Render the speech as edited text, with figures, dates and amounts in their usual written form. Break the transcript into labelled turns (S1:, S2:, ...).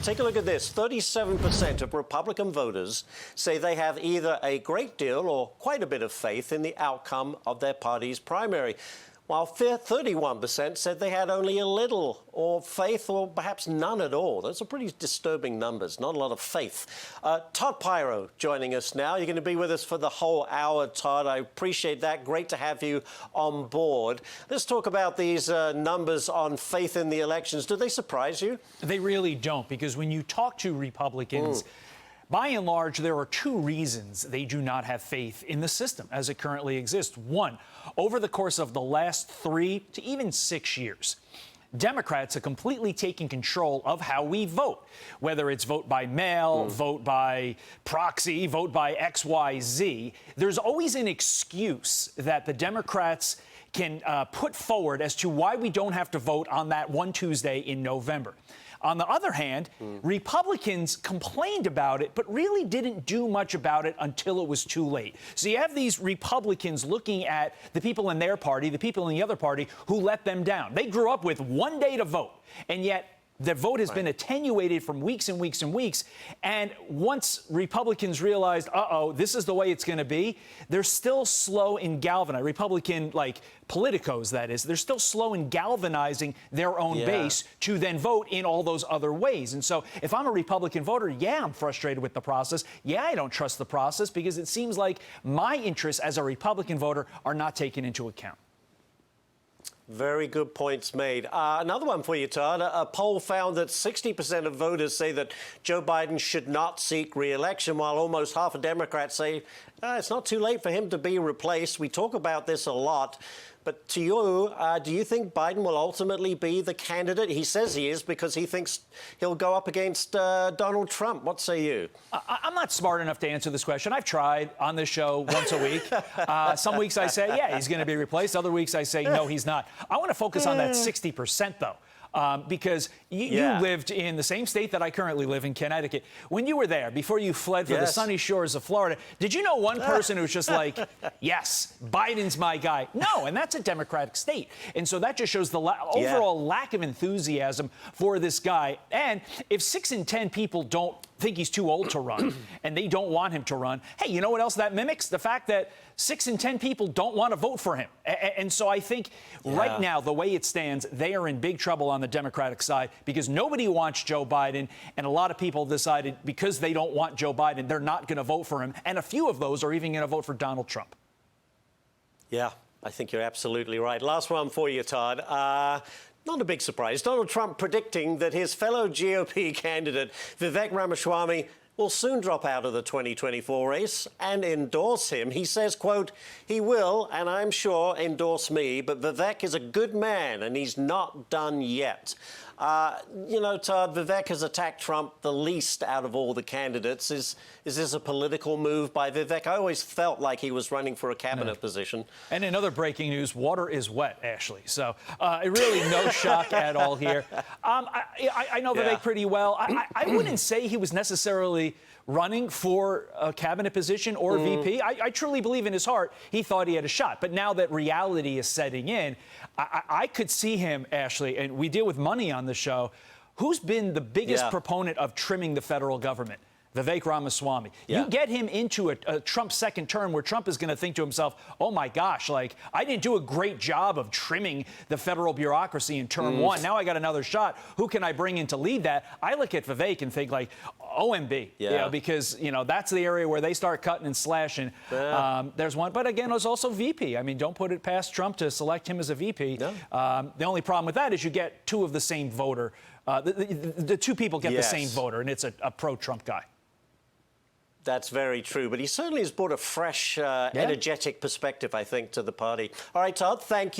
S1: Take a look at this. 37% of Republican voters say they have either a great deal or quite a bit of faith in the outcome of their party's primary, while 31% said they had only a little or faith or perhaps none at all. Those are pretty disturbing numbers, not a lot of faith. Todd Piro joining us now. You're going to be with us for the whole hour, Todd. I appreciate that. Great to have you on board. Let's talk about these numbers on faith in the elections. Do they surprise you?
S2: They really don't, because when you talk to Republicans, by and large, there are two reasons they do not have faith in the system as it currently exists. One, over the course of the last 3 to even 6 years, Democrats have completely taken control of how we vote, whether it's vote by mail, vote by proxy, vote by XYZ. There's always an excuse that the Democrats can put forward as to why we don't have to vote on that one Tuesday in November. On the other hand, Republicans complained about it, but really didn't do much about it until it was too late. So you have these Republicans looking at the people in their party, the people in the other party who let them down. They grew up with one day to vote, and yet the vote has been attenuated from weeks and weeks and weeks. And once Republicans realized, this is the way it's going to be, they're still slow in galvanizing. Republican, politicos, that is, they're still slow in galvanizing their own base to then vote in all those other ways. And so if I'm a Republican voter, I'm frustrated with the process. I don't trust the process because it seems like my interests as a Republican voter are not taken into account.
S1: Very good points made. Another one for you, Todd. A poll found that 60% of voters say that Joe Biden should not seek re-election, while almost half of Democrats say it's not too late for him to be replaced. We talk about this a lot. But to you, do you think Biden will ultimately be the candidate? He says he is because he thinks he'll go up against Donald Trump. What say you?
S2: I'm not smart enough to answer this question. I've tried on this show once a week. Some weeks I say, he's going to be replaced. Other weeks I say, no, he's not. I want to focus on that 60%, though. Because you lived in the same state that I currently live in, Connecticut. When you were there, before you fled for the sunny shores of Florida, did you know one person who was just like, yes, Biden's my guy? No, and that's a Democratic state. And so that just shows the overall lack of enthusiasm for this guy. And if 6 in 10 people don't think he's too old to run and they don't want him to run, hey, you know what else that mimics? The fact that 6 in 10 people don't want to vote for him. And so I think right now, the way it stands, they are in big trouble on the Democratic side because nobody wants Joe Biden. And a lot of people decided because they don't want Joe Biden, they're not going to vote for him. And a few of those are even going to vote for Donald Trump. Yeah,
S1: I think you're absolutely right. Last one for you, Todd. Not a big surprise. Donald Trump predicting that his fellow GOP candidate, Vivek Ramaswamy, will soon drop out of the 2024 race and endorse him. He says, quote, he will, and I'm sure, endorse me, but Vivek is a good man and he's not done yet. Todd, Vivek has attacked Trump the least out of all the candidates. Is this a political move by Vivek? I always felt like he was running for a cabinet position.
S2: And in other breaking news, water is wet, Ashley. So really no shock at all here. I know Vivek pretty well. I wouldn't say he was necessarily running for a cabinet position or VP. I truly believe in his heart he thought he had a shot. But now that reality is setting in, I could see him, Ashley, and we deal with money on the show. Who's been the biggest proponent of trimming the federal government? Vivek Ramaswamy. You get him into a Trump second term where Trump is going to think to himself, oh, my gosh, I didn't do a great job of trimming the federal bureaucracy in term one. Now I got another shot. Who can I bring in to lead that? I look at Vivek and think OMB, because, that's the area where they start cutting and slashing. There's one. But again, there's also VP. I mean, don't put it past Trump to select him as a VP. No. The only problem with that is you get two of the same voter. The two people get the same voter, and it's a pro-Trump guy.
S1: That's very true. But he certainly has brought a fresh, energetic perspective, I think, to the party. All right, Todd, thank you.